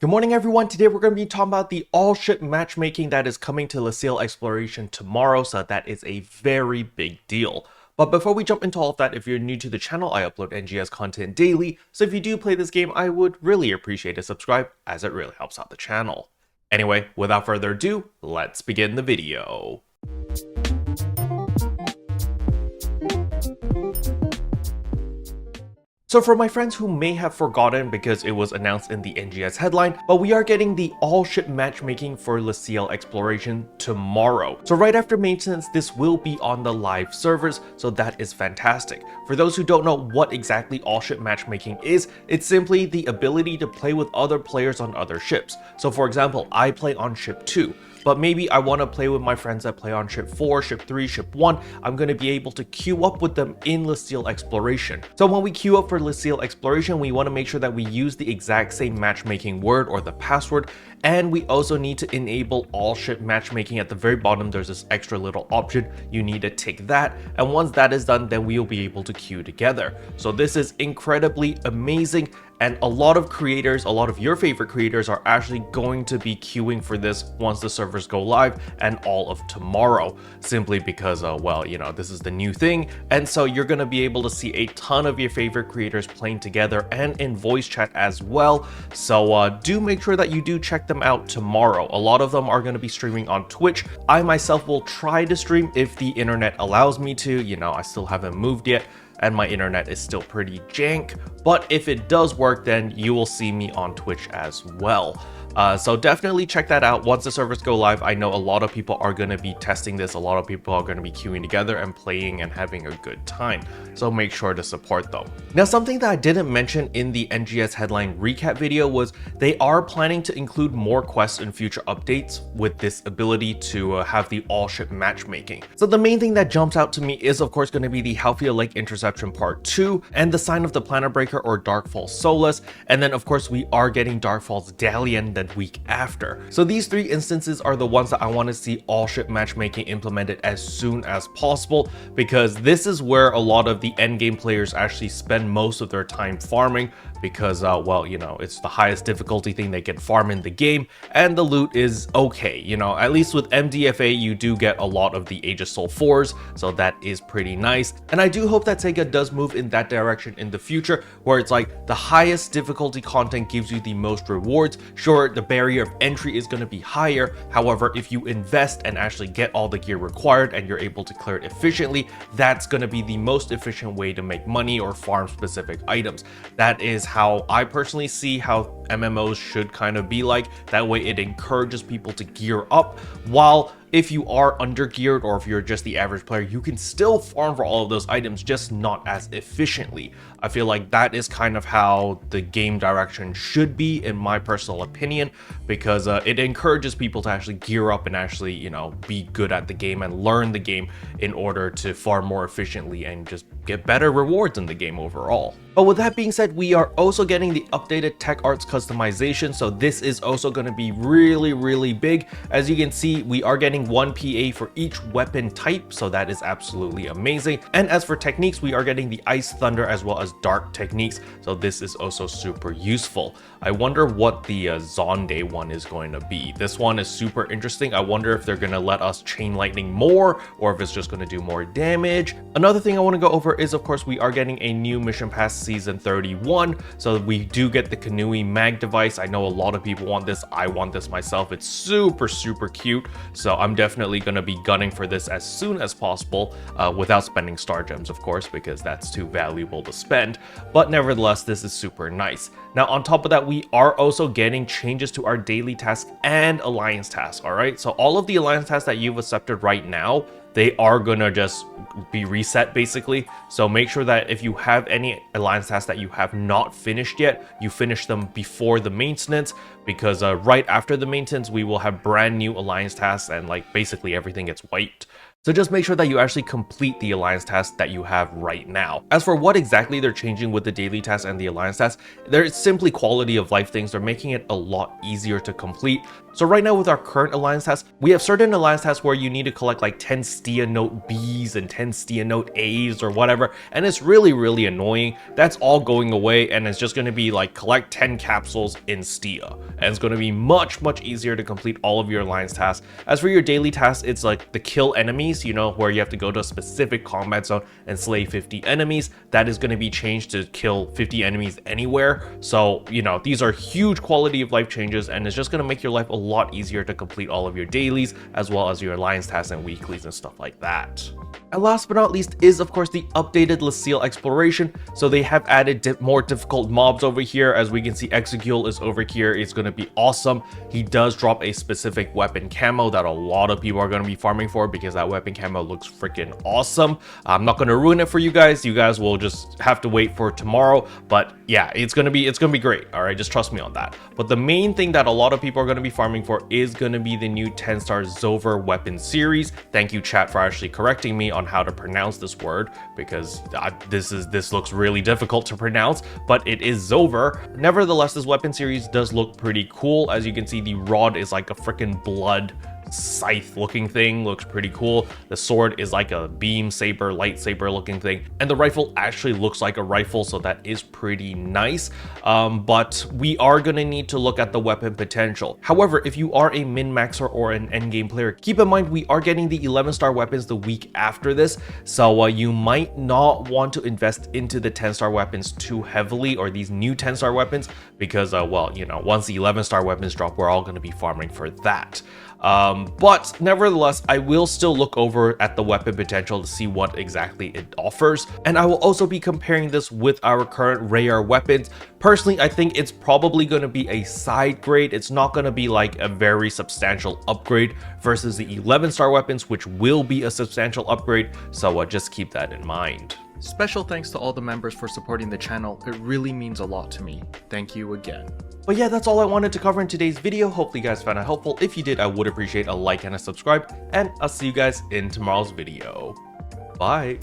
Good morning everyone, today we're going to be talking about the all-ship matchmaking that is coming to Leciel Exploration tomorrow, so that is a very big deal. But before we jump into all of that, if you're new to the channel, I upload NGS content daily, so if you do play this game, I would really appreciate a subscribe, as it really helps out the channel. Anyway, without further ado, let's begin the video. So for my friends who may have forgotten because it was announced in the NGS headline, but we are getting the all-ship matchmaking for Leciel Exploration tomorrow. So right after maintenance, this will be on the live servers, so that is fantastic. For those who don't know what exactly all-ship matchmaking is, it's simply the ability to play with other players on other ships. So for example, I play on ship 2. But maybe I want to play with my friends that play on ship 4, ship 3, ship 1. I'm going to be able to queue up with them in Leciel Exploration. So when we queue up for Leciel Exploration, we want to make sure that we use the exact same matchmaking word or the password. And we also need to enable all ship matchmaking. At the very bottom, there's this extra little option. You need to tick that. And once that is done, then we'll be able to queue together. So this is incredibly amazing. And a lot of creators, a lot of your favorite creators are actually going to be queuing for this once the servers go live and all of tomorrow, simply because, well, you know, this is the new thing. And so you're going to be able to see a ton of your favorite creators playing together and in voice chat as well. So do make sure that you do check them out tomorrow. A lot of them are going to be streaming on Twitch. I myself will try to stream if the internet allows me to. You know, I still haven't moved yet, and my internet is still pretty jank, but if it does work, then you will see me on Twitch as well. So definitely check that out once the servers go live. I know a lot of people are going to be testing this. A lot of people are going to be queuing together and playing and having a good time. So make sure to support them. Now, something that I didn't mention in the NGS headline recap video was they are planning to include more quests in future updates with this ability to have the all-ship matchmaking. So the main thing that jumps out to me is, of course, going to be the Halfia Lake Interception Part 2 and the Sign of the Planet Breaker or Darkfall Solace. And then, of course, we are getting Darkfall's Dalian the week after. So these three instances are the ones that I want to see all ship matchmaking implemented as soon as possible, because this is where a lot of the endgame players actually spend most of their time farming, because well, you know, it's the highest difficulty thing they can farm in the game, and the loot is okay. You know, at least with MDFA you do get a lot of the Age of Soul 4s, so that is pretty nice. And I do hope that Sega does move in that direction in the future, where it's like the highest difficulty content gives you the most rewards. Sure, the barrier of entry is going to be higher. However, if you invest and actually get all the gear required and you're able to clear it efficiently, that's going to be the most efficient way to make money or farm specific items. That is how I personally see how MMOs should kind of be like. That way it encourages people to gear up, while if you are under geared or if you're just the average player, you can still farm for all of those items, just not as efficiently. I feel like that is kind of how the game direction should be, in my personal opinion, because it encourages people to actually gear up and actually, you know, be good at the game and learn the game in order to farm more efficiently and just get better rewards in the game overall. But with that being said, we are also getting the updated tech arts customization, so this is also going to be really big. As you can see, we are getting 1 PA for each weapon type, so that is absolutely amazing. And as for techniques, we are getting the ice, thunder, as well as dark techniques, so this is also super useful. I wonder what the Zonde one is going to be. This one is super interesting. I wonder if they're going to let us chain lightning more, or if it's just going to do more damage. Another thing I want to go over is, of course, we are getting a new mission pass season 31, so we do get the Kanui mag device. I know a lot of people want this. I want this myself. It's super cute, so I'm definitely going to be gunning for this as soon as possible, without spending star gems, of course, because that's too valuable to spend. But nevertheless, this is super nice. Now, on top of that, we are also getting changes to our daily tasks and alliance tasks. All right, so all of the alliance tasks that you've accepted right now, they are gonna just be reset basically. So make sure that if you have any alliance tasks that you have not finished yet, you finish them before the maintenance, because right after the maintenance we will have brand new alliance tasks and like basically everything gets wiped. So just make sure that you actually complete the alliance tasks that you have right now. As for what exactly they're changing with the daily tasks and the alliance tasks, they're simply quality of life things. They're making it a lot easier to complete. So right now with our current alliance tasks, we have certain alliance tasks where you need to collect like 10 Stia Note Bs and 10 Stia Note As or whatever, and it's really annoying. That's all going away, and it's just going to be like collect 10 capsules in Stia, and it's going to be much easier to complete all of your alliance tasks. As for your daily tasks, it's like the kill enemies, you know, where you have to go to a specific combat zone and slay 50 enemies. That is going to be changed to kill 50 enemies anywhere. So, you know, these are huge quality of life changes, and it's just going to make your life a lot easier to complete all of your dailies as well as your alliance tasks and weeklies and stuff like that. And last but not least is of course the updated Leciel exploration. So they have added more difficult mobs over here. As we can see, ExitLag is over here. It's going to be awesome. He does drop a specific weapon camo that a lot of people are going to be farming for because that weapon camo looks freaking awesome. I'm not going to ruin it for you guys. You guys will just have to wait for tomorrow, but yeah, it's going to be great. All right, just trust me on that. But the main thing that a lot of people are going to be farming for is going to be the new 10-star Zover weapon series. Thank you chat for actually correcting me on how to pronounce this word, because this looks really difficult to pronounce, but it is Zover. Nevertheless, this weapon series does look pretty cool. As you can see, the rod is like a freaking blood scythe looking thing, looks pretty cool. The sword is like a beam saber, lightsaber looking thing, and the rifle actually looks like a rifle, so that is pretty nice. But we are gonna need to look at the weapon potential. However, if you are a min-maxer or an endgame player, keep in mind we are getting the 11-star weapons the week after this, so you might not want to invest into the 10-star weapons too heavily, or these new 10-star weapons, because well, you know, once the 11-star weapons drop, we're all going to be farming for that. But nevertheless, I will still look over at the weapon potential to see what exactly it offers, and I will also be comparing this with our current rare weapons. Personally, I think it's probably going to be a side grade. It's not going to be like a very substantial upgrade versus the 11-star weapons, which will be a substantial upgrade, so just keep that in mind. Special thanks to all the members for supporting the channel. It really means a lot to me. Thank you again. But yeah, that's all I wanted to cover in today's video. Hopefully you guys found it helpful. If you did, I would appreciate a like and a subscribe, and I'll see you guys in tomorrow's video. Bye.